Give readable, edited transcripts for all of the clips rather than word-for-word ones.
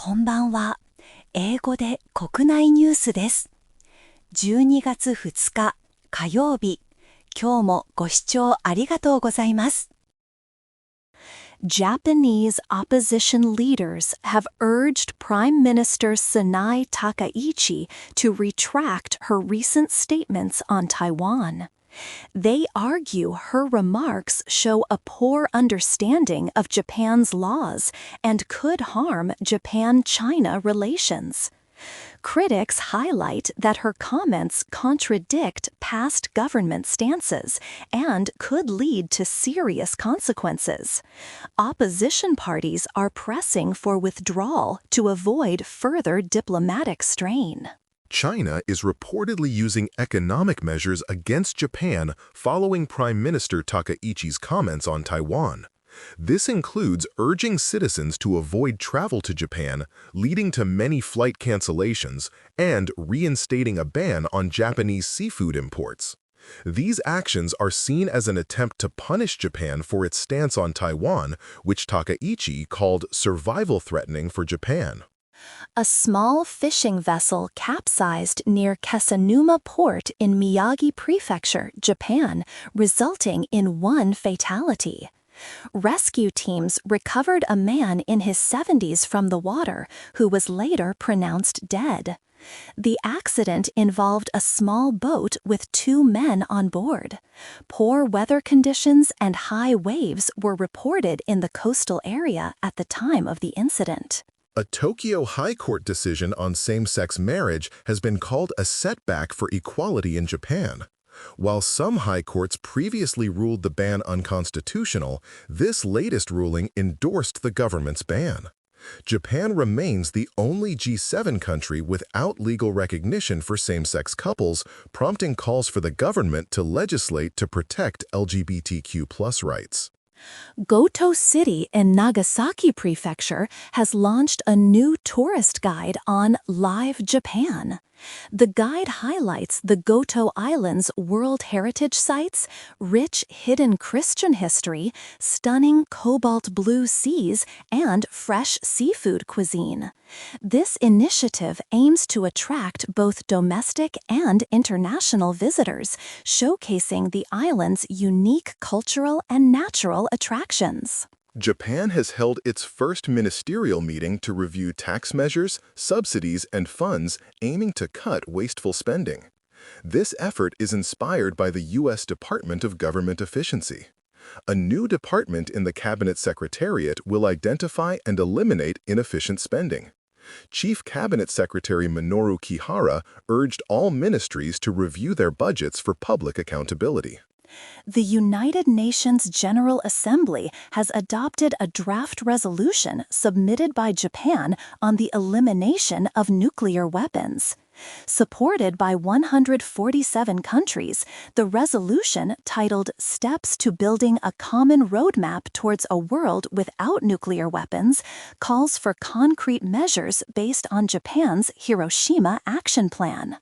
こんばんは。英語で国内ニュースです。12月2日火曜日、今日もご視聴ありがとうございます。Japanese opposition leaders have urged Prime Minister Sanai Takaichi to retract her recent statements on Taiwan. They argue her remarks show a poor understanding of Japan's laws and could harm Japan-China relations. Critics highlight that her comments contradict past government stances and could lead to serious consequences. Opposition parties are pressing for withdrawal to avoid further diplomatic strain. China is reportedly using economic measures against Japan following Prime Minister Takaichi's comments on Taiwan. This includes urging citizens to avoid travel to Japan, leading to many flight cancellations, and reinstating a ban on Japanese seafood imports. These actions are seen as an attempt to punish Japan for its stance on Taiwan, which Takaichi called survival-threatening for Japan. A small fishing vessel capsized near Ki仙沼port in Miyagi Prefecture, Japan, resulting in one fatality. Rescue teams recovered a man in his 70s from the water, who was later pronounced dead. The accident involved a small boat with 2 men on board. Poor weather conditions and high waves were reported in the coastal area at the time of the incident. A Tokyo High Court decision on same-sex marriage has been called a setback for equality in Japan. While some high courts previously ruled the ban unconstitutional, this latest ruling endorsed the government's ban. Japan remains the only G7 country without legal recognition for same-sex couples, prompting calls for the government to legislate to protect LGBTQ+ rights. Goto City in Nagasaki Prefecture has launched a new tourist guide on Live Japan. The guide highlights the Goto Island's World Heritage Sites, rich hidden Christian history, stunning cobalt blue seas, and fresh seafood cuisine. This initiative aims to attract both domestic and international visitors, showcasing the island's unique cultural and natural attractions. Japan has held its first ministerial meeting to review tax measures, subsidies, and funds aiming to cut wasteful spending. This effort is inspired by the U.S. Department of Government Efficiency. A new department in the Cabinet Secretariat will identify and eliminate inefficient spending. Chief Cabinet Secretary Minoru Kihara urged all ministries to review their budgets for public accountability. The United Nations General Assembly has adopted a draft resolution submitted by Japan on the elimination of nuclear weapons. Supported by 147 countries, the resolution, titled Steps to Building a Common Roadmap Towards a World Without Nuclear Weapons, calls for concrete measures based on Japan's Hiroshima Action Plan.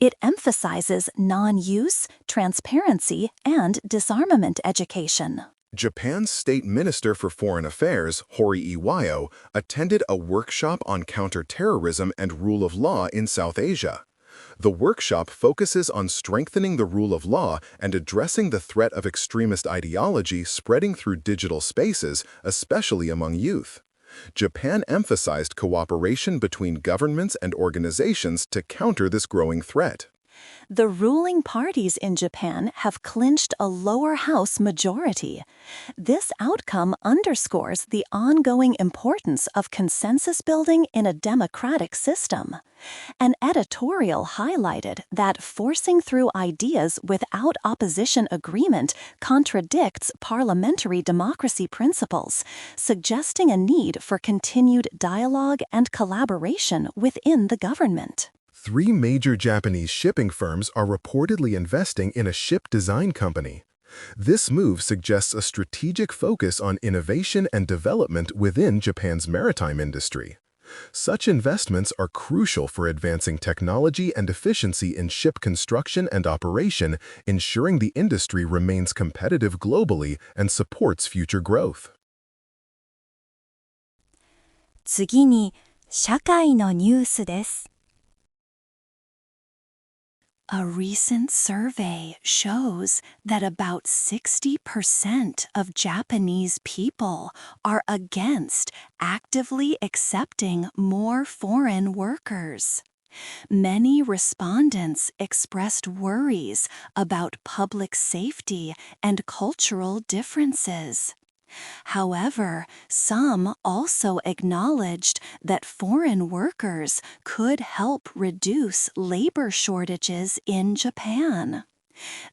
It emphasizes non-use, transparency, and disarmament education. Japan's State Minister for Foreign Affairs, Hori Iwayo, attended a workshop on counterterrorism and rule of law in South Asia. The workshop focuses on strengthening the rule of law and addressing the threat of extremist ideology spreading through digital spaces, especially among youth. Japan emphasized cooperation between governments and organizations to counter this growing threat. The ruling parties in Japan have clinched a lower house majority. This outcome underscores the ongoing importance of consensus building in a democratic system. An editorial highlighted that forcing through ideas without opposition agreement contradicts parliamentary democracy principles, suggesting a need for continued dialogue and collaboration within the government. 3 major Japanese shipping firms are reportedly investing in a ship design company. This move suggests a strategic focus on innovation and development within Japan's maritime industry. Such investments are crucial for advancing technology and efficiency in ship construction and operation, ensuring the industry remains competitive globally and supports future growth. 次に、社会のニュースです。A recent survey shows that about 60% of Japanese people are against actively accepting more foreign workers. Many respondents expressed worries about public safety and cultural differences. However, some also acknowledged that foreign workers could help reduce labor shortages in Japan.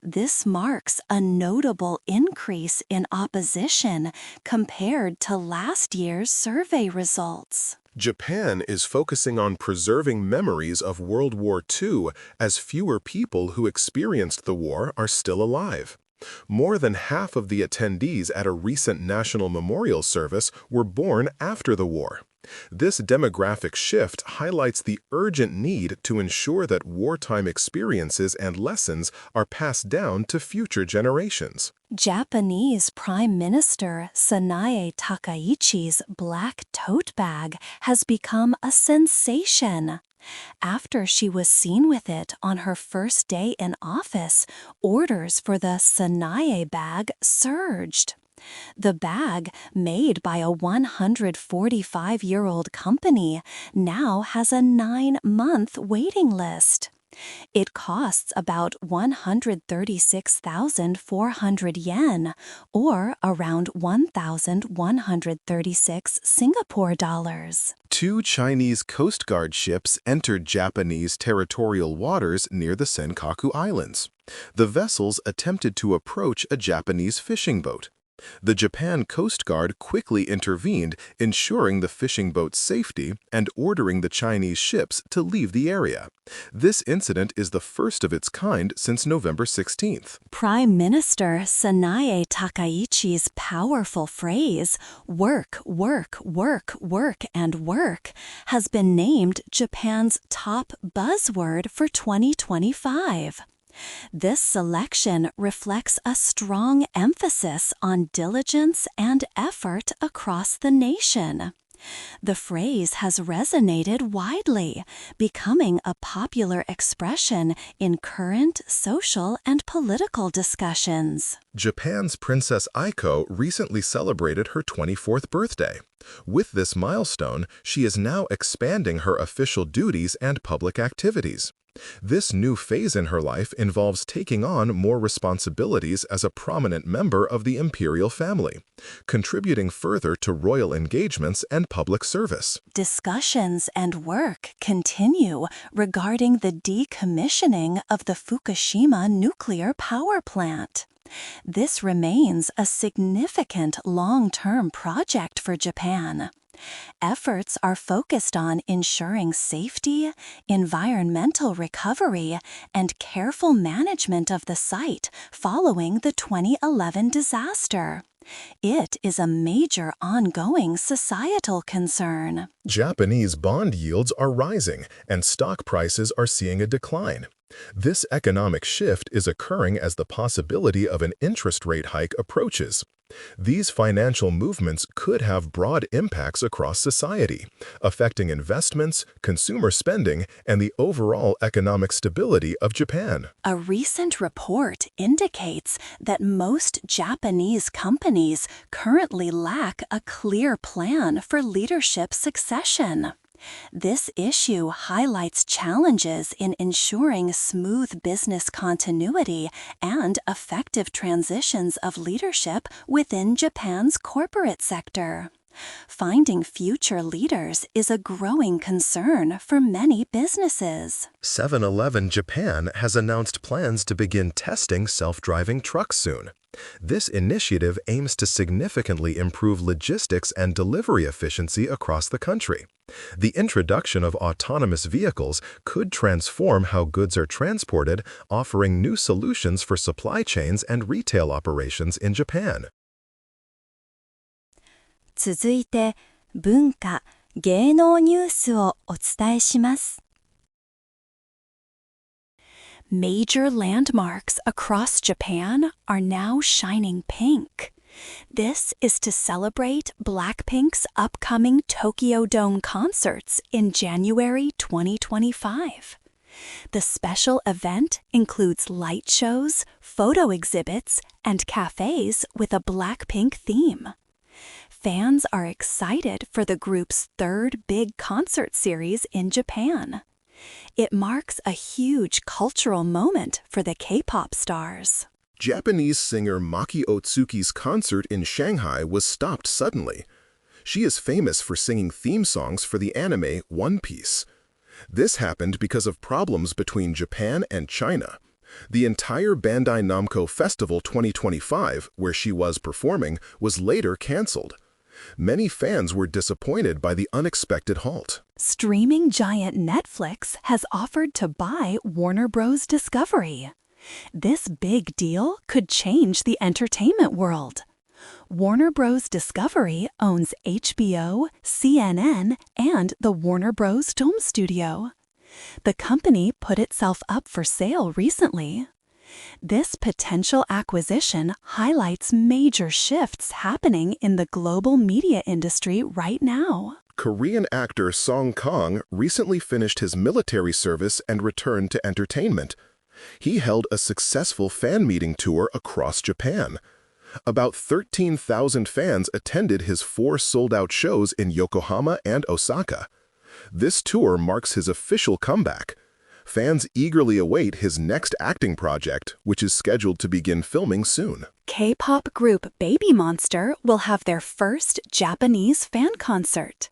This marks a notable increase in opposition compared to last year's survey results. Japan is focusing on preserving memories of World War II as fewer people who experienced the war are still alive. More than half of the attendees at a recent national memorial service were born after the war. This demographic shift highlights the urgent need to ensure that wartime experiences and lessons are passed down to future generations. Japanese Prime Minister Sanae Takaichi's black tote bag has become a sensation. After she was seen with it on her first day in office, orders for the Sanae bag surged. The bag, made by a 145-year-old company, now has a 9-month waiting list. It costs about 136,400 yen, or around 1,136 Singapore dollars. 2 Chinese Coast Guard ships entered Japanese territorial waters near the Senkaku Islands. The vessels attempted to approach a Japanese fishing boat. The Japan Coast Guard quickly intervened, ensuring the fishing boat's safety and ordering the Chinese ships to leave the area. This incident is the first of its kind since November 16th. Prime Minister Sanae Takaichi's powerful phrase, work, work, work, work, and work, has been named Japan's top buzzword for 2025. This selection reflects a strong emphasis on diligence and effort across the nation. The phrase has resonated widely, becoming a popular expression in current social and political discussions. Japan's Princess Aiko recently celebrated her 24th birthday. With this milestone, she is now expanding her official duties and public activities. This new phase in her life involves taking on more responsibilities as a prominent member of the imperial family, contributing further to royal engagements and public service. Discussions and work continue regarding the decommissioning of the Fukushima nuclear power plant. This remains a significant long-term project for Japan. Efforts are focused on ensuring safety, environmental recovery, and careful management of the site following the 2011 disaster. It is a major ongoing societal concern. Japanese bond yields are rising, and stock prices are seeing a decline. This economic shift is occurring as the possibility of an interest rate hike approaches. These financial movements could have broad impacts across society, affecting investments, consumer spending, and the overall economic stability of Japan. A recent report indicates that most Japanese companies currently lack a clear plan for leadership succession. This issue highlights challenges in ensuring smooth business continuity and effective transitions of leadership within Japan's corporate sector. Finding future leaders is a growing concern for many businesses. 7-Eleven Japan has announced plans to begin testing self-driving trucks soon. This initiative aims to significantly improve logistics and delivery efficiency across the country. The introduction of autonomous vehicles could transform how goods are transported, offering new solutions for supply chains and retail operations in Japan. 続いて、文化・芸能ニュースをお伝えします。Major landmarks across Japan are now shining pink. This is to celebrate Blackpink's upcoming Tokyo Dome concerts in January 2025. The special event includes light shows, photo exhibits, and cafes with a Blackpink theme. Fans are excited for the group's third big concert series in Japan. It marks a huge cultural moment for the K-pop stars. Japanese singer Maki Otsuki's concert in Shanghai was stopped suddenly. She is famous for singing theme songs for the anime One Piece. This happened because of problems between Japan and China. The entire Bandai Namco Festival 2025, where she was performing, was later cancelled. Many fans were disappointed by the unexpected halt. Streaming giant Netflix has offered to buy Warner Bros. Discovery. This big deal could change the entertainment world. Warner Bros. Discovery owns HBO, CNN, and the Warner Bros. Film Studio. The company put itself up for sale recently. This potential acquisition highlights major shifts happening in the global media industry right now. Korean actor Song Kang recently finished his military service and returned to entertainment. He held a successful fan meeting tour across Japan. About 13,000 fans attended his 4 sold-out shows in Yokohama and Osaka. This tour marks his official comeback. Fans eagerly await his next acting project, which is scheduled to begin filming soon. K-pop group Baby Monster will have their first Japanese fan concert.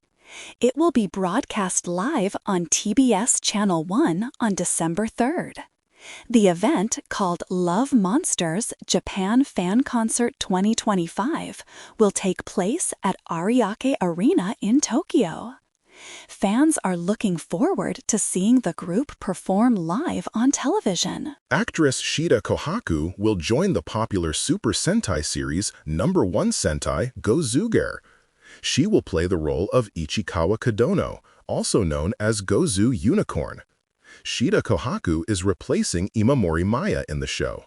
It will be broadcast live on TBS Channel 1 on December 3rd. The event, called Love Monsters Japan Fan Concert 2025, will take place at Ariake Arena in Tokyo. Fans are looking forward to seeing the group perform live on television. Actress Shida Kohaku will join the popular Super Sentai series Number 1 Sentai Go Zuger. She will play the role of Ichikawa Kodono, also known as Gozu Unicorn. Shida Kohaku is replacing Imamori Maya in the show.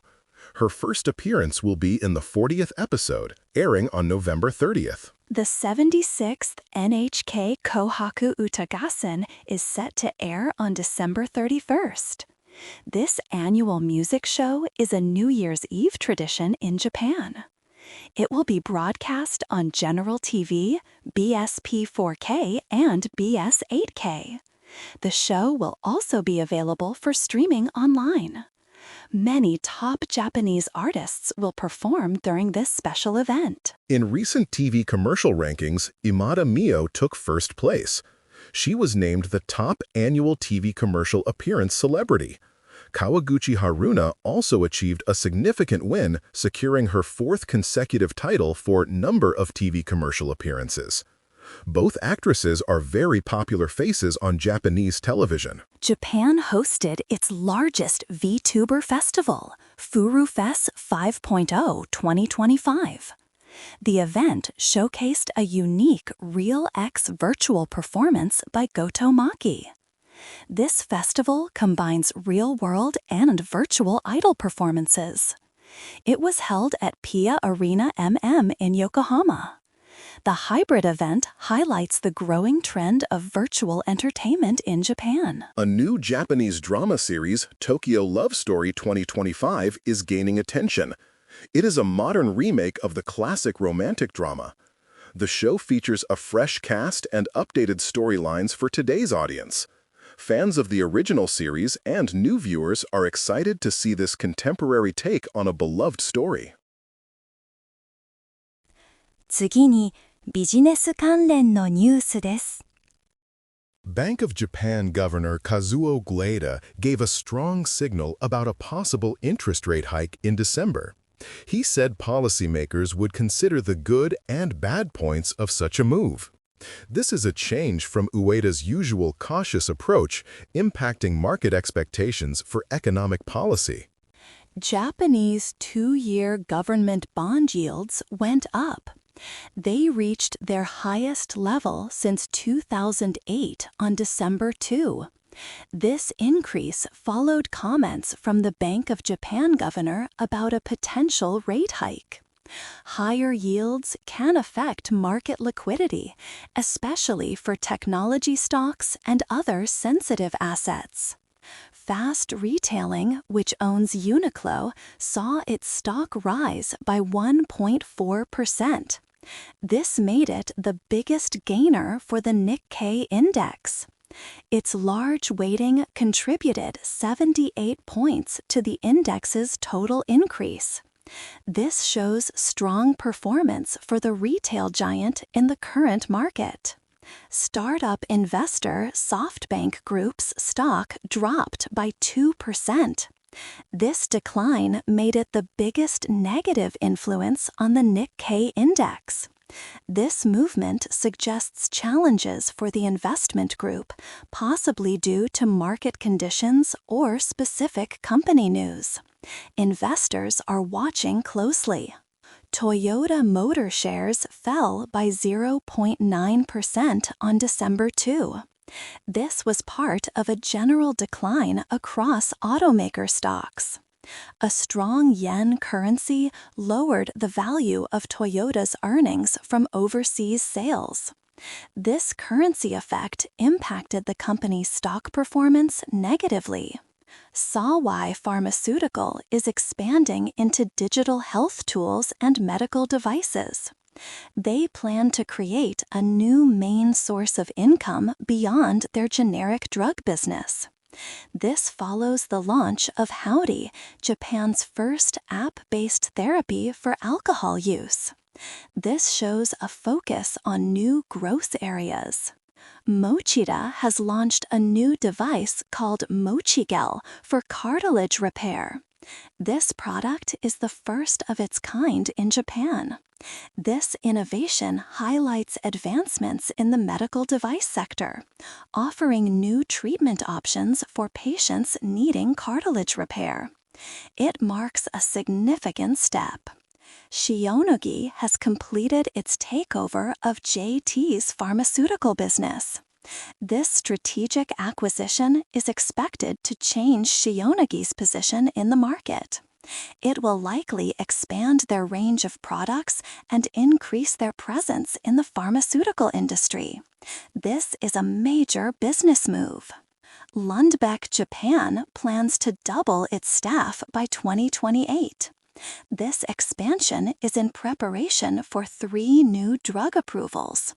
Her first appearance will be in the 40th episode, airing on November 30th. The 76th NHK Kohaku Utagassen is set to air on December 31st. This annual music show is a New Year's Eve tradition in Japan. It will be broadcast on General TV, BSP 4K, and BS 8K. The show will also be available for streaming online. Many top Japanese artists will perform during this special event. In recent TV commercial rankings, Imada Mio took first place. She was named the top annual TV commercial appearance celebrity. Kawaguchi Haruna also achieved a significant win, securing her 4th consecutive title for number of TV commercial appearances. Both actresses are very popular faces on Japanese television. Japan hosted its largest VTuber festival, FuruFest 5.0 2025. The event showcased a unique RealX virtual performance by Goto Maki. This festival combines real-world and virtual idol performances. It was held at Pia Arena MM in Yokohama. The hybrid event highlights the growing trend of virtual entertainment in Japan. A new Japanese drama series, Tokyo Love Story 2025, is gaining attention. It is a modern remake of the classic romantic drama. The show features a fresh cast and updated storylines for today's audience. Fans of the original series and new viewers are excited to see this contemporary take on a beloved story. 次にビジネス関連のニュースです。Bank of Japan Governor Kazuo Gleda gave a strong signal about a possible interest rate hike in December. He said policymakers would consider the good and bad points of such a move. This is a change from Ueda's usual cautious approach, impacting market expectations for economic policy. Japanese 2-year government bond yields went up. They reached their highest level since 2008 on December 2. This increase followed comments from the Bank of Japan governor about a potential rate hike. Higher yields can affect market liquidity, especially for technology stocks and other sensitive assets. Fast Retailing, which owns Uniqlo, saw its stock rise by 1.4%. This made it the biggest gainer for the Nikkei index. Its large weighting contributed 78 points to the index's total increase. This shows strong performance for the retail giant in the current market. Startup investor SoftBank Group's stock dropped by 2%. This decline made it the biggest negative influence on the Nikkei index. This movement suggests challenges for the investment group, possibly due to market conditions or specific company news. Investors are watching closely. Toyota Motor shares fell by 0.9% on December 2. This was part of a general decline across automaker stocks. A strong yen currency lowered the value of Toyota's earnings from overseas sales. This currency effect impacted the company's stock performance negatively. Sawai Pharmaceutical is expanding into digital health tools and medical devices. They plan to create a new main source of income beyond their generic drug business. This follows the launch of Howdy, Japan's first app-based therapy for alcohol use. This shows a focus on new growth areas. Mochida has launched a new device called Mochigel for cartilage repair. This product is the first of its kind in Japan. This innovation highlights advancements in the medical device sector, offering new treatment options for patients needing cartilage repair. It marks a significant step. Shionogi has completed its takeover of JT's pharmaceutical business. This strategic acquisition is expected to change Shionogi's position in the market. It will likely expand their range of products and increase their presence in the pharmaceutical industry. This is a major business move. Lundbeck Japan plans to double its staff by 2028. This expansion is in preparation for 3 new drug approvals.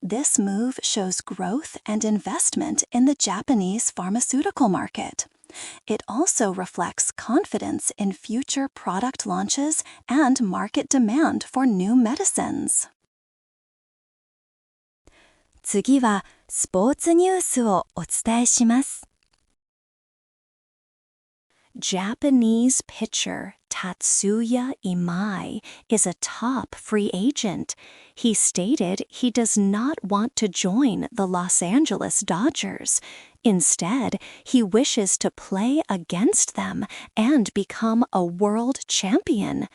This move shows growth and investment in the Japanese pharmaceutical market. It also reflects confidence in future product launches and market demand for new medicines. 次はスポーツニュースをお伝えします。Japanese pitcher Tatsuya Imai is a top free agent. He stated he does not want to join the Los Angeles Dodgers. Instead, he wishes to play against them and become a world champion.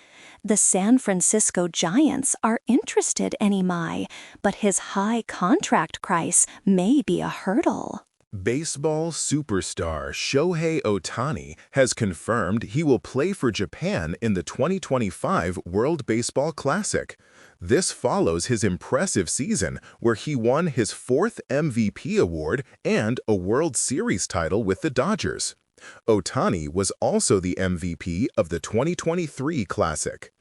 The San Francisco Giants are interested in Imai, but his high contract price may be a hurdle. Baseball superstar Shohei Ohtani has confirmed he will play for Japan in the 2025 World Baseball Classic. This follows his impressive season where he won his 4th MVP award and a World Series title with the Dodgers. Ohtani was also the MVP of the 2023 Classic.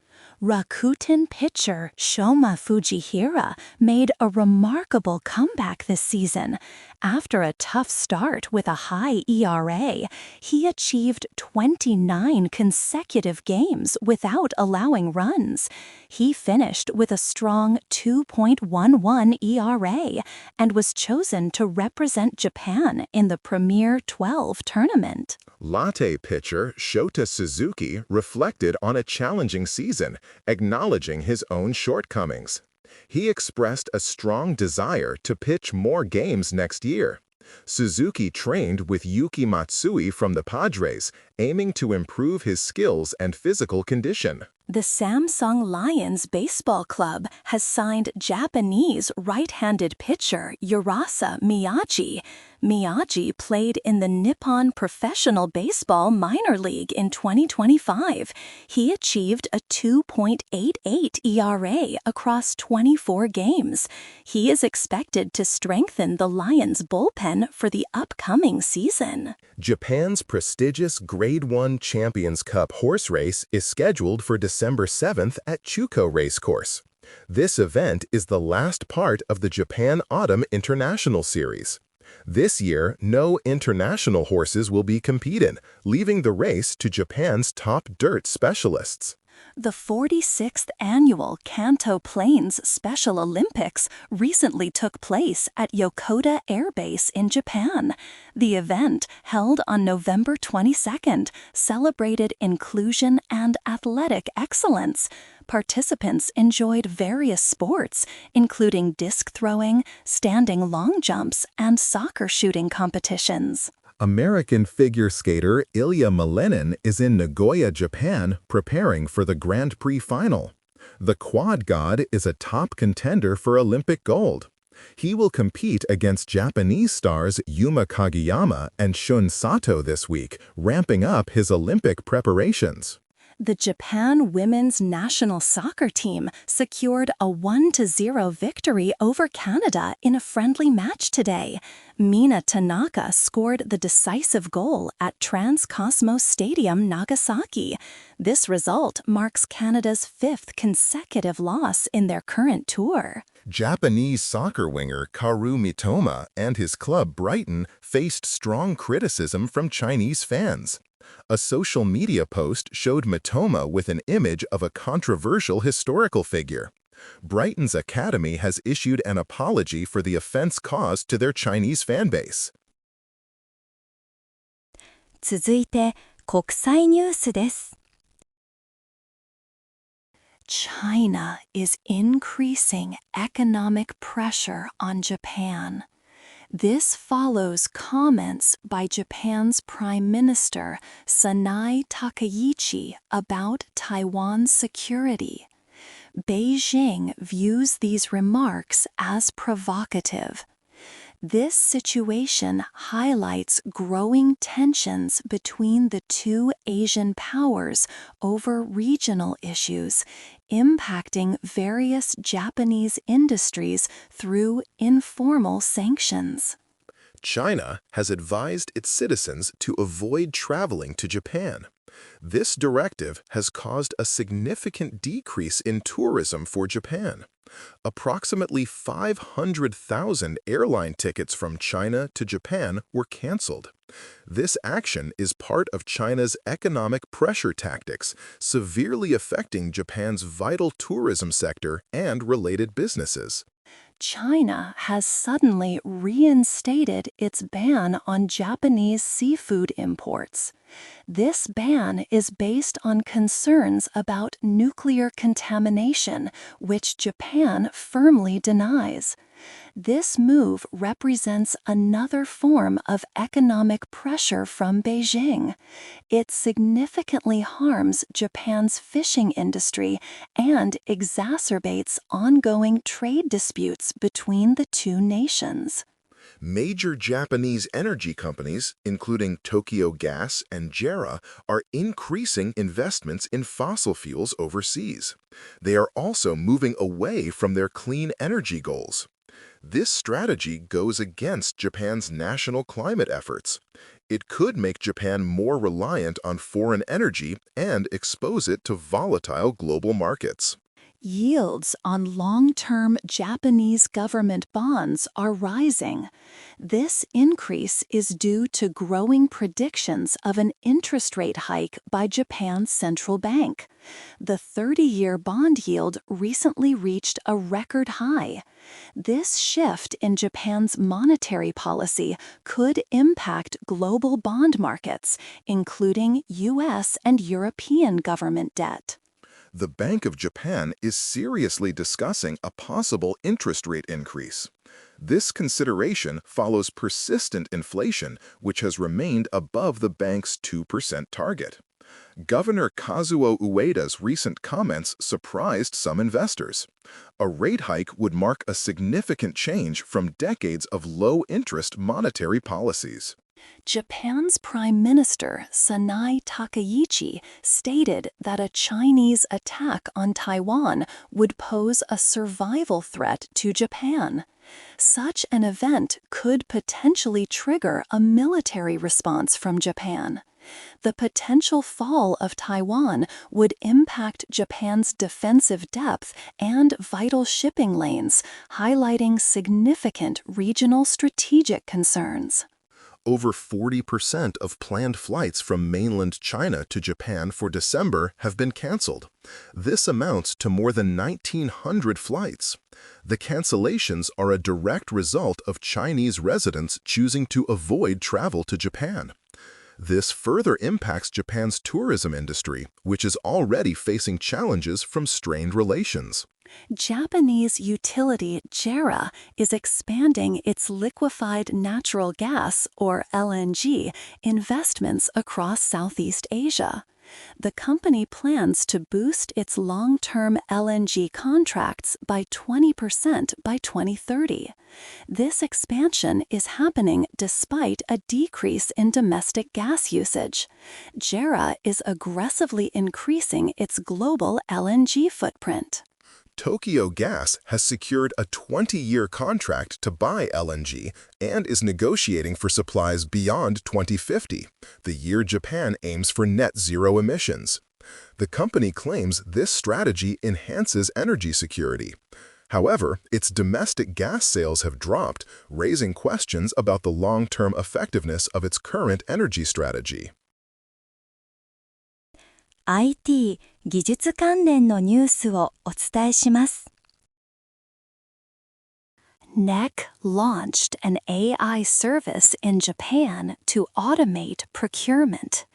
Rakuten pitcher Shoma Fujihira made a remarkable comeback this season. After a tough start with a high ERA, he achieved 29 consecutive games without allowing runs. He finished with a strong 2.11 ERA and was chosen to represent Japan in the Premier 12 tournament. Lotte pitcher Shota Suzuki reflected on a challenging season, acknowledging his own shortcomings. He expressed a strong desire to pitch more games next year. Suzuki trained with Yuki Matsui from the Padres, aiming to improve his skills and physical condition. The Samsung Lions Baseball Club has signed Japanese right-handed pitcher Urasa Miyagi. Miyagi played in the Nippon Professional Baseball Minor League in 2025. He achieved a 2.88 ERA across 24 games. He is expected to strengthen the Lions' bullpen for the upcoming season. Japan's prestigious Grade 1 Champions Cup horse race is scheduled for December 7th at Chuko Racecourse. This event is the last part of the Japan Autumn International Series. This year, no international horses will be competing, leaving the race to Japan's top dirt specialists. The 46th annual Kanto Plains Special Olympics recently took place at Yokota Air Base in Japan. The event, held on November 22nd, celebrated inclusion and athletic excellence. Participants enjoyed various sports, including disc throwing, standing long jumps, and soccer shooting competitions. American figure skater Ilya Malenin is in Nagoya, Japan, preparing for the Grand Prix final. The quad god is a top contender for Olympic gold. He will compete against Japanese stars Yuma Kageyama and Shun Sato this week, ramping up his Olympic preparations. The Japan women's national soccer team secured a 1-0 victory over Canada in a friendly match today. Mina Tanaka scored the decisive goal at Transcosmos Stadium, Nagasaki. This result marks Canada's 5th consecutive loss in their current tour. Japanese soccer winger Kaoru Mitoma and his club Brighton faced strong criticism from Chinese fans. A social media post showed Mitoma with an image of a controversial historical figure. Brighton's academy has issued an apology for the offense caused to their Chinese fan base. 続いて、国際ニュースです。China is increasing economic pressure on Japan. This follows comments by Japan's Prime Minister Sanae Takaichi about Taiwan's security. Beijing views these remarks as provocative. This situation highlights growing tensions between the two Asian powers over regional issues, impacting various Japanese industries through informal sanctions. China has advised its citizens to avoid traveling to Japan. This directive has caused a significant decrease in tourism for Japan. Approximately 500,000 airline tickets from China to Japan were canceled. This action is part of China's economic pressure tactics, severely affecting Japan's vital tourism sector and related businesses. China has suddenly reinstated its ban on Japanese seafood imports. This ban is based on concerns about nuclear contamination, which Japan firmly denies. This move represents another form of economic pressure from Beijing. It significantly harms Japan's fishing industry and exacerbates ongoing trade disputes between the two nations. Major Japanese energy companies, including Tokyo Gas and JERA, are increasing investments in fossil fuels overseas. They are also moving away from their clean energy goals. This strategy goes against Japan's national climate efforts. It could make Japan more reliant on foreign energy and expose it to volatile global markets. Yields on long-term Japanese government bonds are rising. This increase is due to growing predictions of an interest rate hike by Japan's central bank. The 30-year bond yield recently reached a record high. This shift in Japan's monetary policy could impact global bond markets, including U.S. and European government debt. The Bank of Japan is seriously discussing a possible interest rate increase. This consideration follows persistent inflation, which has remained above the bank's 2% target. Governor Kazuo Ueda's recent comments surprised some investors. A rate hike would mark a significant change from decades of low-interest monetary policies. Japan's Prime Minister Sanai Takaichi stated that a Chinese attack on Taiwan would pose a survival threat to Japan. Such an event could potentially trigger a military response from Japan. The potential fall of Taiwan would impact Japan's defensive depth and vital shipping lanes, highlighting significant regional strategic concerns. Over 40% of planned flights from mainland China to Japan for December have been canceled. This amounts to more than 1,900 flights. The cancellations are a direct result of Chinese residents choosing to avoid travel to Japan. This further impacts Japan's tourism industry, which is already facing challenges from strained relations. Japanese utility JERA is expanding its liquefied natural gas, or LNG, investments across Southeast Asia. The company plans to boost its long-term LNG contracts by 20% by 2030. This expansion is happening despite a decrease in domestic gas usage. JERA is aggressively increasing its global LNG footprint. Tokyo Gas has secured a 20-year contract to buy LNG and is negotiating for supplies beyond 2050, the year Japan aims for net zero emissions. The company claims this strategy enhances energy security. However, its domestic gas sales have dropped, raising questions about the long-term effectiveness of its current energy strategy. IT 技術関連のニュースをお伝えします。NEC launched an AI service in Japan to automate procurement.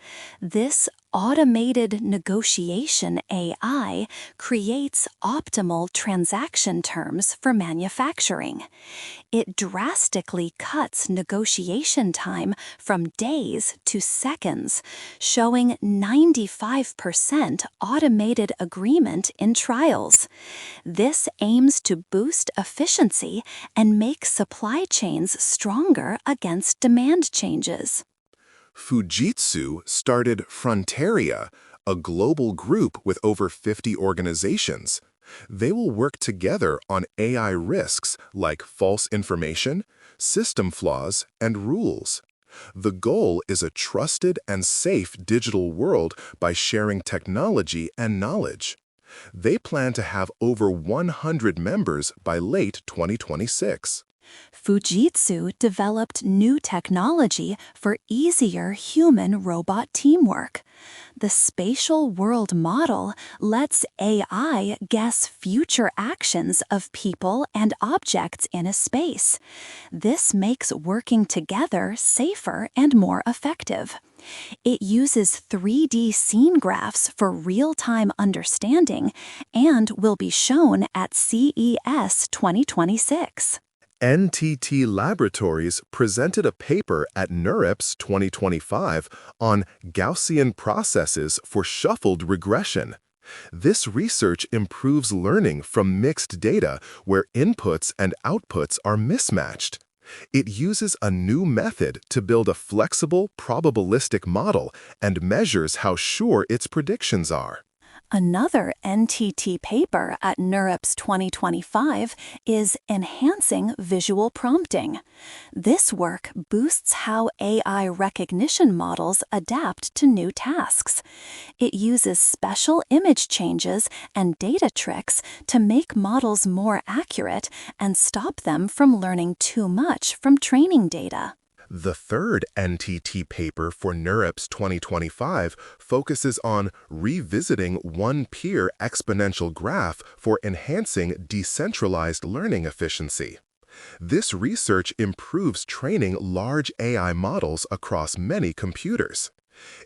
This automated negotiation AI creates optimal transaction terms for manufacturing. It drastically cuts negotiation time from days to seconds, showing 95% automated agreement in trials. This aims to boost efficiency and make supply chains stronger against demand changes. Fujitsu started Fronteria, a global group with over 50 organizations. They will work together on AI risks like false information, system flaws, and rules. The goal is a trusted and safe digital world by sharing technology and knowledge. They plan to have over 100 members by late 2026. Fujitsu developed new technology for easier human-robot teamwork. The spatial world model lets AI guess future actions of people and objects in a space. This makes working together safer and more effective. It uses 3D scene graphs for real-time understanding and will be shown at CES 2026. NTT Laboratories presented a paper at NeurIPS 2025 on Gaussian processes for shuffled regression. This research improves learning from mixed data where inputs and outputs are mismatched. It uses a new method to build a flexible, probabilistic model and measures how sure its predictions are. Another NTT paper at NeurIPS 2025 is Enhancing Visual Prompting. This work boosts how AI recognition models adapt to new tasks. It uses special image changes and data tricks to make models more accurate and stop them from learning too much from training data. The third NTT paper for NeurIPS 2025 focuses on revisiting one-peer exponential graph for enhancing decentralized learning efficiency. This research improves training large AI models across many computers.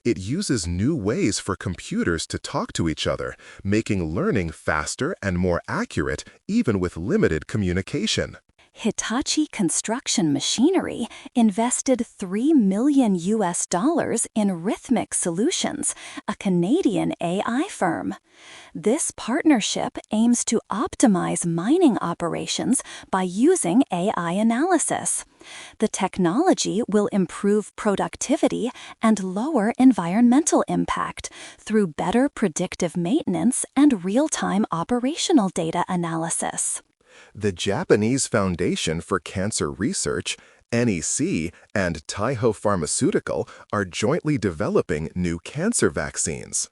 It uses new ways for computers to talk to each other, making learning faster and more accurate even with limited communication. Hitachi Construction Machinery invested $3 million in Rhythmic Solutions, a Canadian AI firm. This partnership aims to optimize mining operations by using AI analysis. The technology will improve productivity and lower environmental impact through better predictive maintenance and real-time operational data analysis. The Japanese Foundation for Cancer Research, NEC, and Taiho Pharmaceutical are jointly developing new cancer vaccines.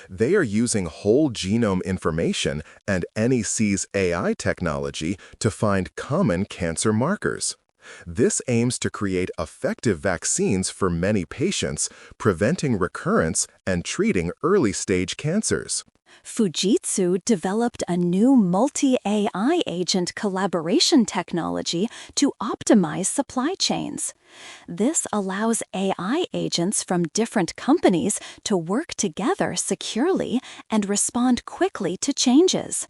They are using whole genome information and NEC's AI technology to find common cancer markers. This aims to create effective vaccines for many patients, preventing recurrence and treating early-stage cancers. Fujitsu developed a new multi-AI agent collaboration technology to optimize supply chains. This allows AI agents from different companies to work together securely and respond quickly to changes.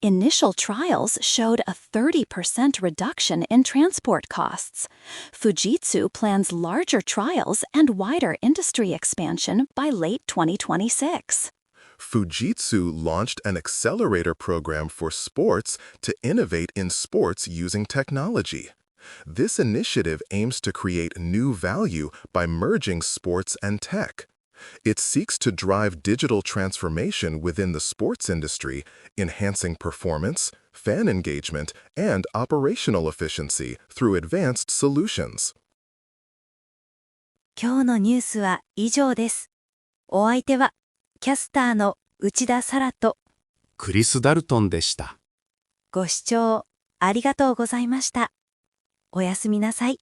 Initial trials showed a 30% reduction in transport costs. Fujitsu plans larger trials and wider industry expansion by late 2026. Fujitsu launched an accelerator program for sports to innovate in sports using technology. This initiative aims to create new value by merging sports and tech. It seeks to drive digital transformation within the sports industry, enhancing performance, fan engagement, and operational efficiency through advanced solutions. 今日のニュースは以上です。お相手はキャスターの内田サラとクリス・ダルトンでした。ご視聴ありがとうございました。おやすみなさい。